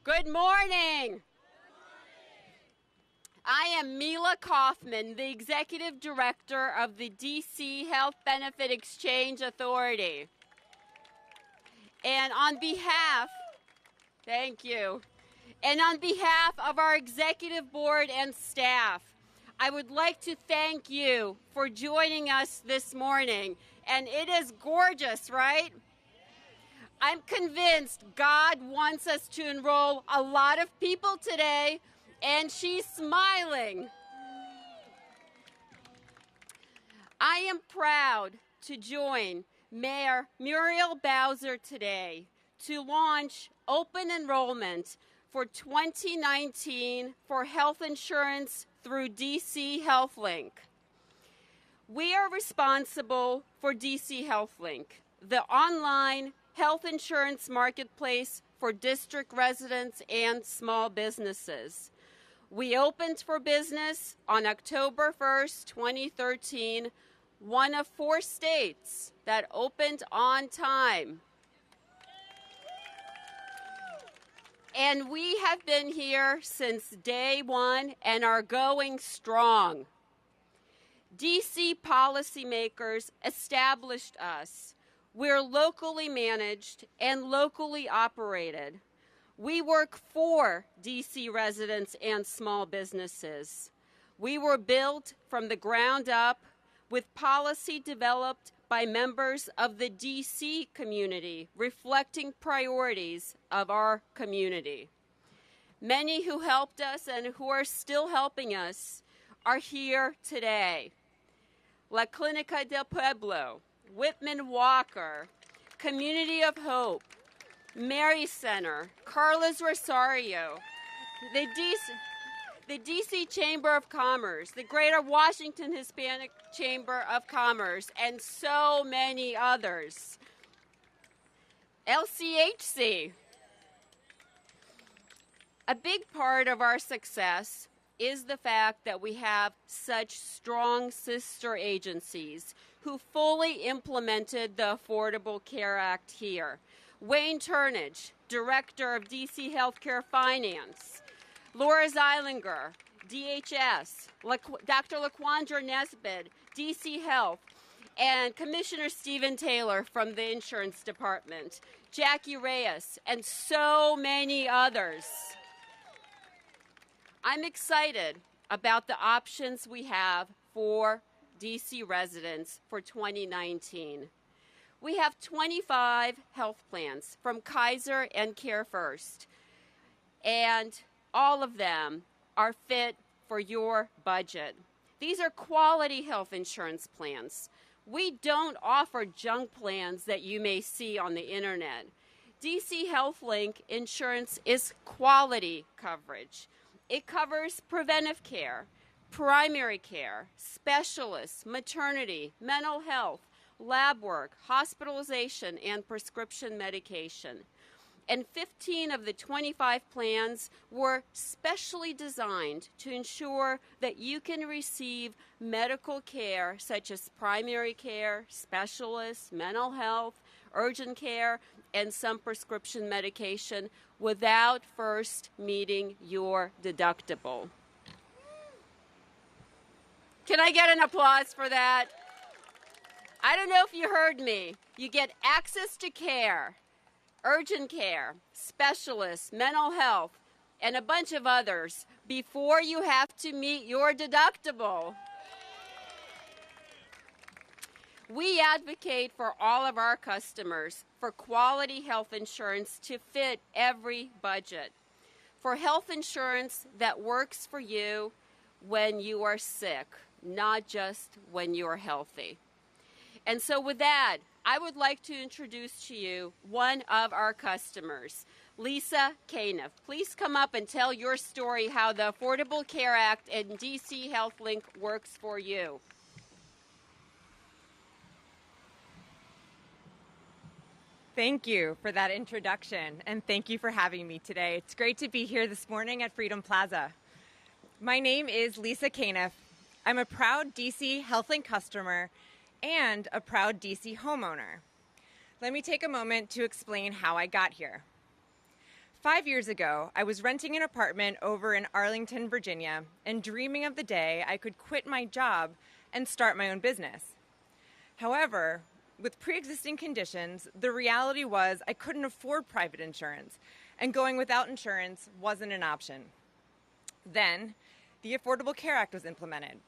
Good morning. I am Mila Kaufman, the Executive Director of the DC Health Benefit Exchange Authority. And on behalf, thank you, and on behalf of our Executive Board and staff, I would like to thank you for joining us this morning. And it is gorgeous, right? I'm convinced God wants us to enroll a lot of people today, and she's smiling. I am proud to join Mayor Muriel Bowser today to launch open enrollment for 2019 for health insurance through DC HealthLink. We are responsible for DC HealthLink, the online health insurance marketplace for district residents and small businesses. We opened for business on October 1st, 2013, one of 4 states that opened on time. And we have been here since day one and are going strong. DC policymakers established us. We're locally managed and locally operated. We work for DC residents and small businesses. We were built from the ground up with policy developed by members of the DC community, reflecting priorities of our community. Many who helped us and who are still helping us are here today. La Clínica del Pueblo, Whitman Walker, Community of Hope, Mary Center, Carlos Rosario, the DC Chamber of Commerce, the Greater Washington Hispanic Chamber of Commerce, and so many others. LCHC. A big part of our success is the fact that we have such strong sister agencies who fully implemented the Affordable Care Act here. Wayne Turnage, Director of DC Healthcare Finance. Laura Zeilinger, DHS. Dr. LaQuandra Nesbitt, DC Health. And Commissioner Stephen Taylor from the Insurance Department. Jackie Reyes, and so many others. I'm excited about the options we have for DC residents for 2019. We have 25 health plans from Kaiser and Care First, and all of them are fit for your budget. These are quality health insurance plans. We don't offer junk plans that you may see on the internet. DC HealthLink insurance is quality coverage. It covers preventive care, primary care, specialists, maternity, mental health, lab work, hospitalization, and prescription medication. And 15 of the 25 plans were specially designed to ensure that you can receive medical care such as primary care, specialists, mental health, urgent care, and some prescription medication without first meeting your deductible. Can I get an applause for that? I don't know if you heard me. You get access to care, urgent care, specialists, mental health, and a bunch of others before you have to meet your deductible. We advocate for all of our customers for quality health insurance to fit every budget, for health insurance that works for you when you are sick, not just when you're healthy. And so with that, I would like to introduce to you one of our customers, Lisa Caniff. Please come up and tell your story how the Affordable Care Act and DC HealthLink works for you. Thank you for that introduction, and thank you for having me today. It's great to be here this morning at Freedom Plaza. My name is Lisa Caniff. I'm a proud DC HealthLink customer and a proud DC homeowner. Let me take a moment to explain how I got here. 5 years ago, I was renting an apartment over in Arlington, Virginia, and dreaming of the day I could quit my job and start my own business. However, with pre-existing conditions, the reality was I couldn't afford private insurance, and going without insurance wasn't an option. Then, the Affordable Care Act was implemented.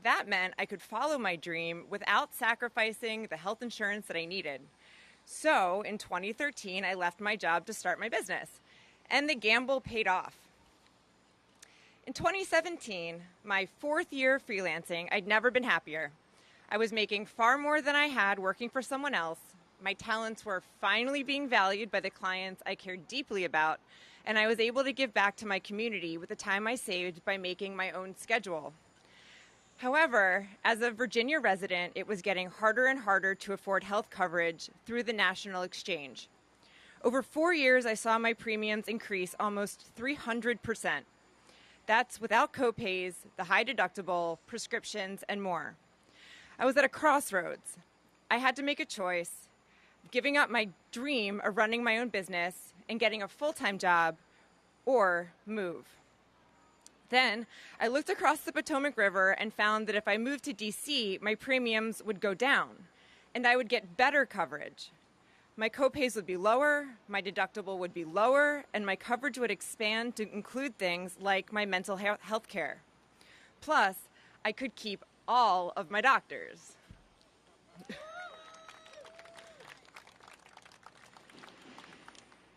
That meant I could follow my dream without sacrificing the health insurance that I needed. So, in 2013, I left my job to start my business, and the gamble paid off. In 2017, my 4th year of freelancing, I'd never been happier. I was making far more than I had working for someone else. My talents were finally being valued by the clients I cared deeply about, and I was able to give back to my community with the time I saved by making my own schedule. However, as a Virginia resident, it was getting harder and harder to afford health coverage through the national exchange. Over 4 years, I saw my premiums increase almost 300%. That's without copays, the high deductible, prescriptions, and more. I was at a crossroads. I had to make a choice, giving up my dream of running my own business and getting a full-time job, or move. Then, I looked across the Potomac River and found that if I moved to DC, my premiums would go down, and I would get better coverage. My copays would be lower, my deductible would be lower, and my coverage would expand to include things like my mental health care. Plus, I could keep all of my doctors.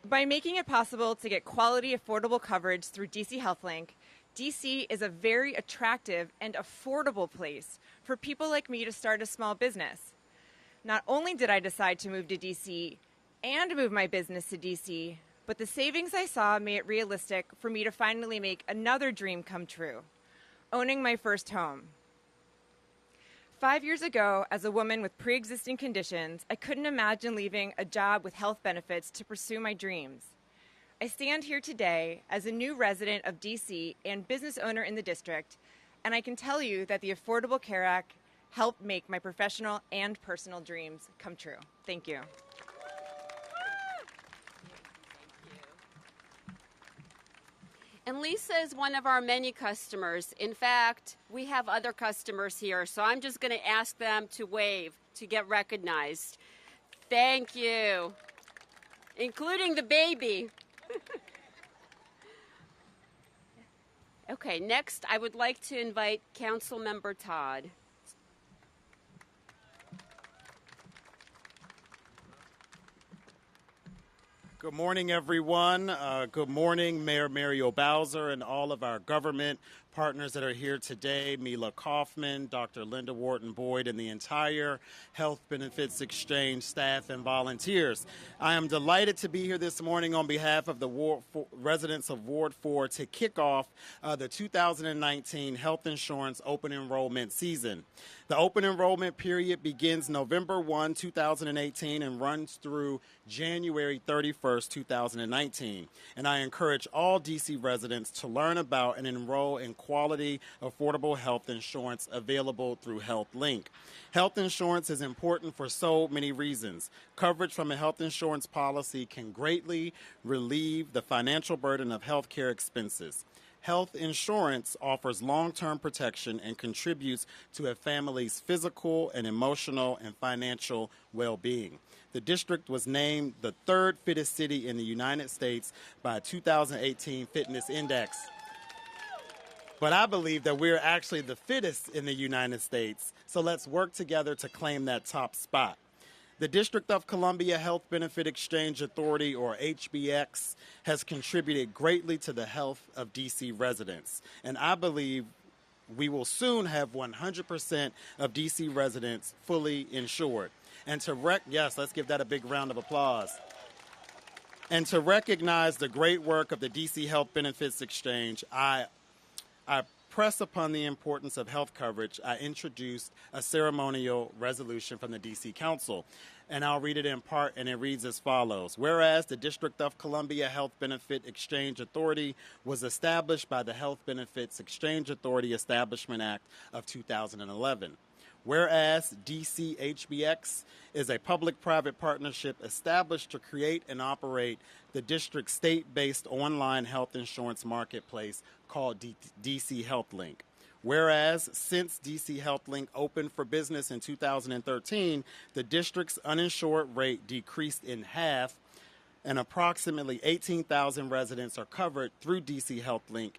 By making it possible to get quality, affordable coverage through DC HealthLink, DC is a very attractive and affordable place for people like me to start a small business. Not only did I decide to move to DC and move my business to DC, but the savings I saw made it realistic for me to finally make another dream come true, owning my first home. 5 years ago, as a woman with pre-existing conditions, I couldn't imagine leaving a job with health benefits to pursue my dreams. I stand here today as a new resident of DC and business owner in the district, and I can tell you that the Affordable Care Act helped make my professional and personal dreams come true. Thank you. And Lisa is one of our many customers. In fact, we have other customers here, so I'm just going to ask them to wave to get recognized. Thank you, including the baby. Okay, next I would like to invite Councilmember Todd. Good morning, everyone. Good morning, Mayor Mario Bowser and all of our government partners that are here today, Mila Kaufman, Dr. Linda Wharton-Boyd, and the entire Health Benefits Exchange staff and volunteers. I am delighted to be here this morning on behalf of the residents of Ward 4 to kick off the 2019 health insurance open enrollment season. The open enrollment period begins November 1, 2018 and runs through January 31st, 2019. And I encourage all DC residents to learn about and enroll in quality, affordable health insurance available through HealthLink. Health insurance is important for so many reasons. Coverage from a health insurance policy can greatly relieve the financial burden of health care expenses. Health insurance offers long-term protection and contributes to a family's physical and emotional and financial well-being. The district was named the 3rd fittest city in the United States by a 2018 Fitness Index. But I believe that we're actually the fittest in the United States, so let's work together to claim that top spot. The District of Columbia Health Benefit Exchange Authority, or HBX, has contributed greatly to the health of DC residents, and I believe we will soon have 100% of DC residents fully insured. And yes, let's give that a big round of applause. And to recognize the great work of the DC Health Benefits Exchange, I press upon the importance of health coverage. I introduced a ceremonial resolution from the DC Council, and I'll read it in part, and it reads as follows. Whereas the District of Columbia Health Benefit Exchange Authority was established by the Health Benefits Exchange Authority Establishment Act of 2011. Whereas DCHBX is a public-private partnership established to create and operate the district's state-based online health insurance marketplace called DC HealthLink. Whereas since DC HealthLink opened for business in 2013, the district's uninsured rate decreased in half, and approximately 18,000 residents are covered through DC HealthLink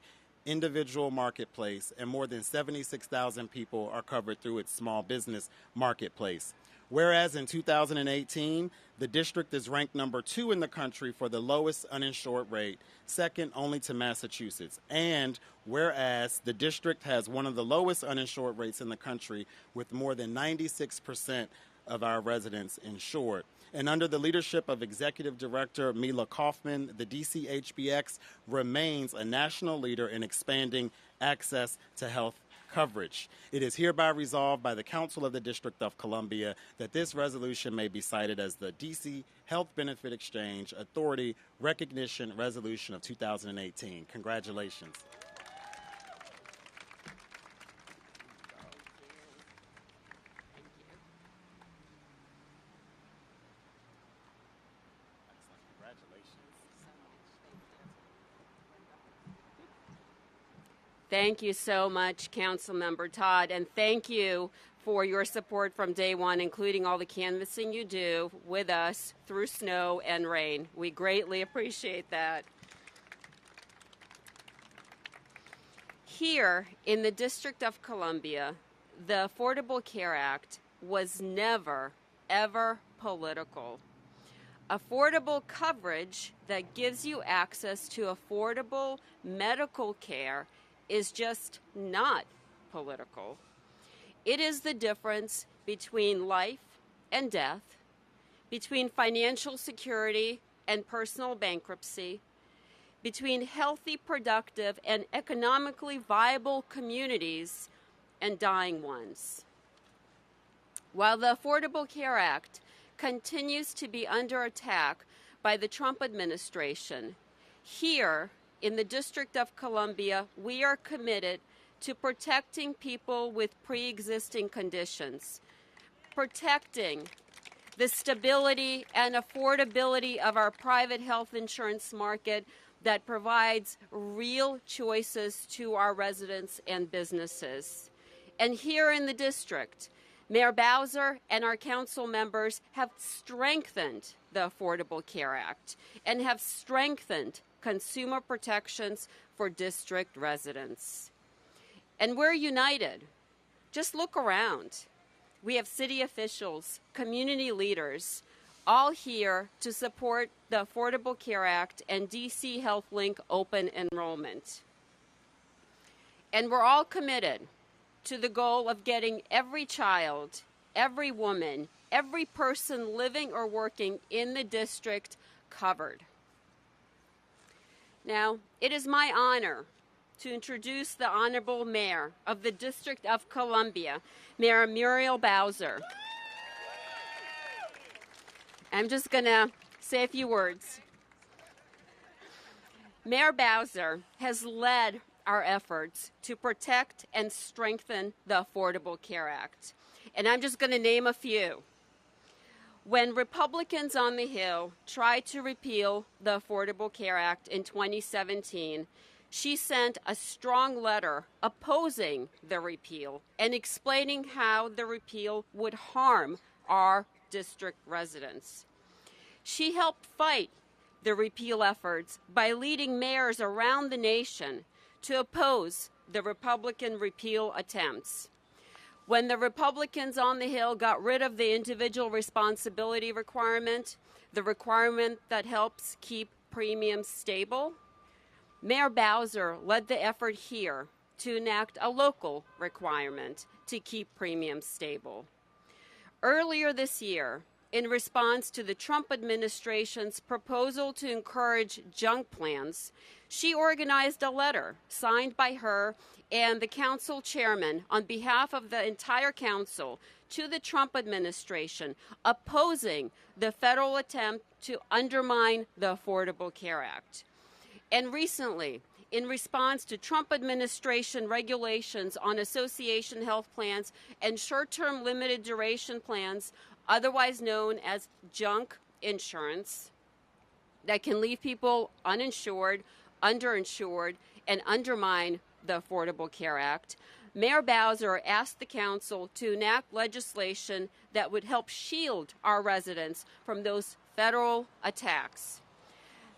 individual marketplace, and more than 76,000 people are covered through its small business marketplace. Whereas in 2018, the district is ranked number 2 in the country for the lowest uninsured rate, second only to Massachusetts. And whereas the district has one of the lowest uninsured rates in the country, with more than 96% of our residents insured. And under the leadership of Executive Director Mila Kaufman, the DCHBX remains a national leader in expanding access to health coverage. It is hereby resolved by the Council of the District of Columbia that this resolution may be cited as the DC Health Benefit Exchange Authority Recognition Resolution of 2018. Congratulations. Thank you so much, Councilmember Todd, and thank you for your support from day one, including all the canvassing you do with us through snow and rain. We greatly appreciate that. Here in the District of Columbia, the Affordable Care Act was never, ever political. Affordable coverage that gives you access to affordable medical care is just not political. It is the difference between life and death, between financial security and personal bankruptcy, between healthy, productive, and economically viable communities and dying ones. While the Affordable Care Act continues to be under attack by the Trump administration, here in the District of Columbia, we are committed to protecting people with pre-existing conditions, protecting the stability and affordability of our private health insurance market that provides real choices to our residents and businesses. And here in the district, Mayor Bowser and our council members have strengthened the Affordable Care Act and have strengthened consumer protections for district residents. And we're united. Just look around. We have city officials, community leaders, all here to support the Affordable Care Act and DC HealthLink open enrollment. And we're all committed to the goal of getting every child, every woman, every person living or working in the district covered. Now, it is my honor to introduce the Honorable Mayor of the District of Columbia, Mayor Muriel Bowser. I'm just going to say a few words. Mayor Bowser has led our efforts to protect and strengthen the Affordable Care Act. And I'm just going to name a few. When Republicans on the Hill tried to repeal the Affordable Care Act in 2017, she sent a strong letter opposing the repeal and explaining how the repeal would harm our district residents. She helped fight the repeal efforts by leading mayors around the nation to oppose the Republican repeal attempts. When the Republicans on the Hill got rid of the individual responsibility requirement, the requirement that helps keep premiums stable, Mayor Bowser led the effort here to enact a local requirement to keep premiums stable. Earlier this year, in response to the Trump administration's proposal to encourage junk plans, she organized a letter signed by her and the council chairman on behalf of the entire council to the Trump administration opposing the federal attempt to undermine the Affordable Care Act. And recently, in response to Trump administration regulations on association health plans and short-term limited duration plans, otherwise known as junk insurance, that can leave people uninsured, underinsured, and undermine the Affordable Care Act, Mayor Bowser asked the council to enact legislation that would help shield our residents from those federal attacks.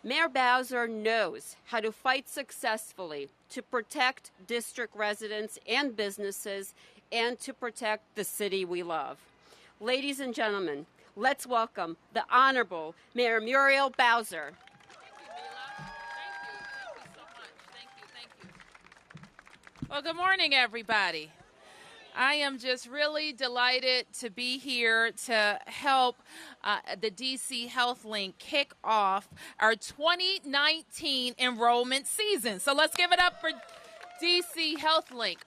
Mayor Bowser knows how to fight successfully to protect district residents and businesses and to protect the city we love. Ladies and gentlemen, let's welcome the Honorable Mayor Muriel Bowser. Well, good morning, everybody. I am just really delighted to be here to help the DC Health Link kick off our 2019 enrollment season. So let's give it up for DC Health Link.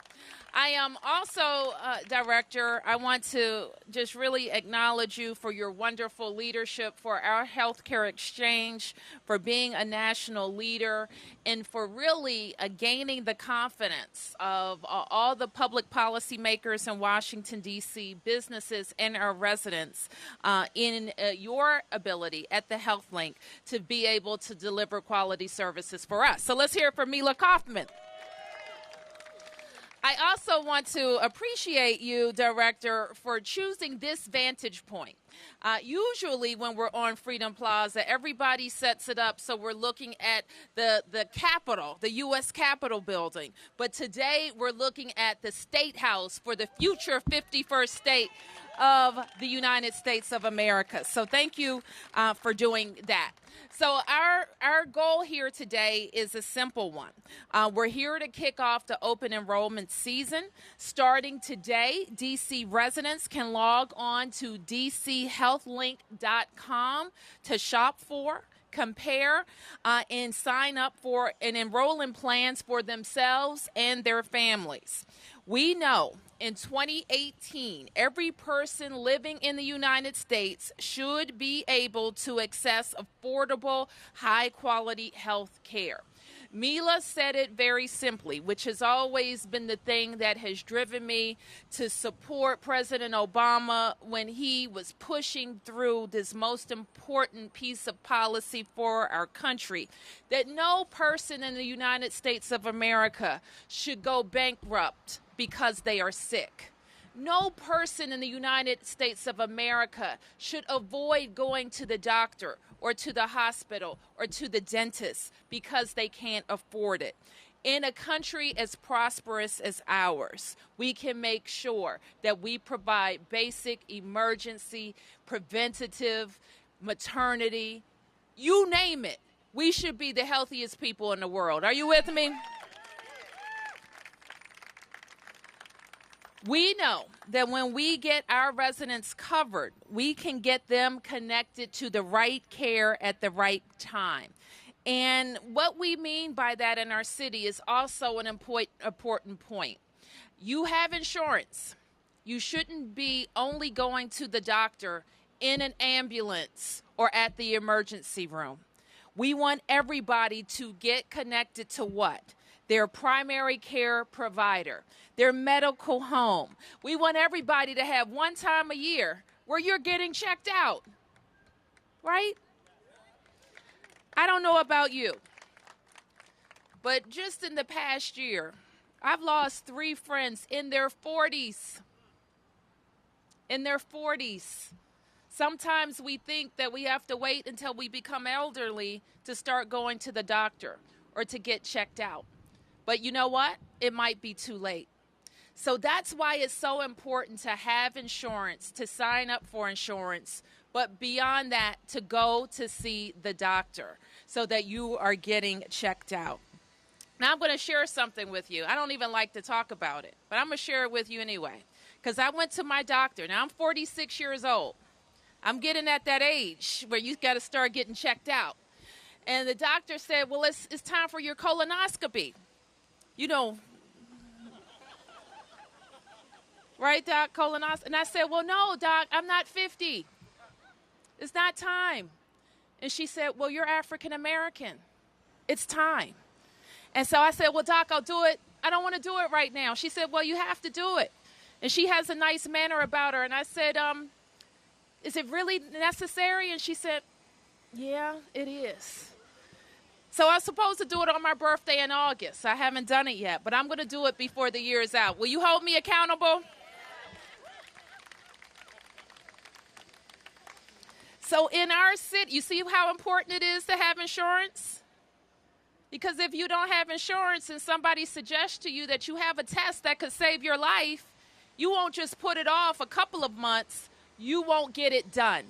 I am also, Director, I want to just really acknowledge you for your wonderful leadership for our healthcare exchange, for being a national leader, and for really gaining the confidence of all the public policymakers in Washington, D.C., businesses, and our residents in your ability at the Health Link to be able to deliver quality services for us. So let's hear it from Mila Kaufman. I also want to appreciate you, Director, for choosing this vantage point. Usually when we're on Freedom Plaza, everybody sets it up so we're looking at the Capitol, the U.S. Capitol building. But today we're looking at the State House for the future 51st state of the United States of America. So thank you for doing that. So our goal here today is a simple one. We're here to kick off the open enrollment season. Starting today, DC residents can log on to dchealthlink.com to shop for, compare, and sign up for and enroll in plans for themselves and their families. We know in 2018, every person living in the United States should be able to access affordable, high-quality health care. Mila said it very simply, which has always been the thing that has driven me to support President Obama when he was pushing through this most important piece of policy for our country, that no person in the United States of America should go bankrupt because they are sick. No person in the United States of America should avoid going to the doctor or to the hospital or to the dentist because they can't afford it. In a country as prosperous as ours, we can make sure that we provide basic emergency, preventative, maternity, you name it. We should be the healthiest people in the world. Are you with me? We know that when we get our residents covered, we can get them connected to the right care at the right time. And what we mean by that in our city is also an important point. You have insurance. You shouldn't be only going to the doctor in an ambulance or at the emergency room. We want everybody to get connected to what? Their primary care provider, their medical home. We want everybody to have one time a year where you're getting checked out, right? I don't know about you, but just in the past year, I've lost 3 friends in their 40s. In their 40s. Sometimes we think that we have to wait until we become elderly to start going to the doctor or to get checked out. But you know what? It might be too late. So that's why it's so important to have insurance, to sign up for insurance, but beyond that, to go to see the doctor so that you are getting checked out. Now, I'm going to share something with you. I don't even like to talk about it, but I'm going to share it with you anyway, because I went to my doctor. Now, I'm 46 years old. I'm getting at that age where you've got to start getting checked out. And the doctor said, well, it's time for your colonoscopy. You know, right, Doc, colonoscopy? And I said, well, no, Doc, I'm not 50. It's not time. And she said, well, you're African American. It's time. And so I said, well, Doc, I'll do it. I don't want to do it right now. She said, well, you have to do it. And she has a nice manner about her. And I said, is it really necessary? And she said, yeah, it is. So I was supposed to do it on my birthday in August. I haven't done it yet, but I'm going to do it before the year is out. Will you hold me accountable? So in our city, you see how important it is to have insurance? Because if you don't have insurance and somebody suggests to you that you have a test that could save your life, you won't just put it off a couple of months, you won't get it done.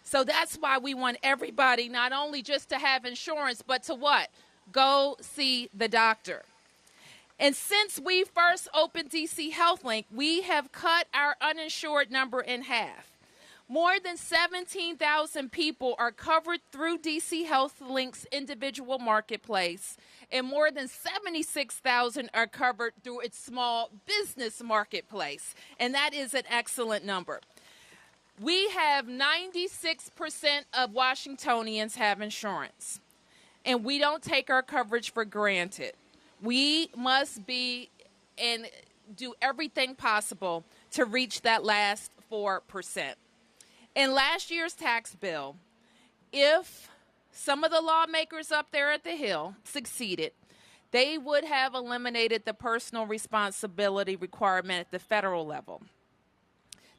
So that's why we want everybody not only just to have insurance, but to what? Go see the doctor. And since we first opened DC HealthLink, we have cut our uninsured number in half. More than 17,000 people are covered through DC HealthLink's individual marketplace, and more than 76,000 are covered through its small business marketplace. And that is an excellent number. We have 96% of Washingtonians have insurance, and we don't take our coverage for granted. We must be and do everything possible to reach that last 4%. In last year's tax bill, if some of the lawmakers up there at the Hill succeeded, they would have eliminated the personal responsibility requirement at the federal level.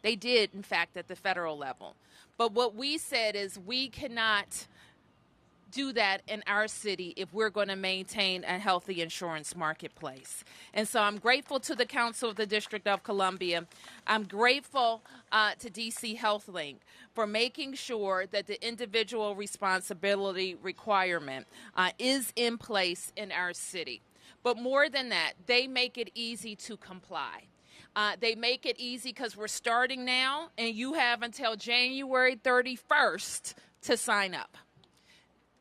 They did, in fact, at the federal level. But what we said is we cannot do that in our city if we're going to maintain a healthy insurance marketplace. And so I'm grateful to the Council of the District of Columbia. I'm grateful to DC HealthLink for making sure that the individual responsibility requirement is in place in our city. But more than that, they make it easy to comply. They make it easy because we're starting now, and you have until January 31st to sign up.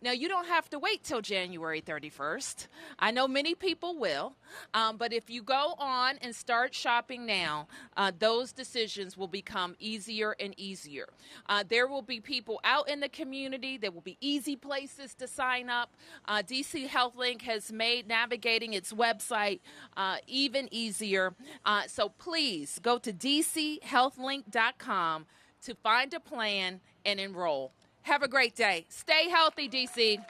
Now, you don't have to wait till January 31st. I know many people will, but if you go on and start shopping now, those decisions will become easier and easier. There will be people out in the community. There will be easy places to sign up. DC HealthLink has made navigating its website even easier. So please go to dchealthlink.com to find a plan and enroll. Have a great day. Stay healthy, DC.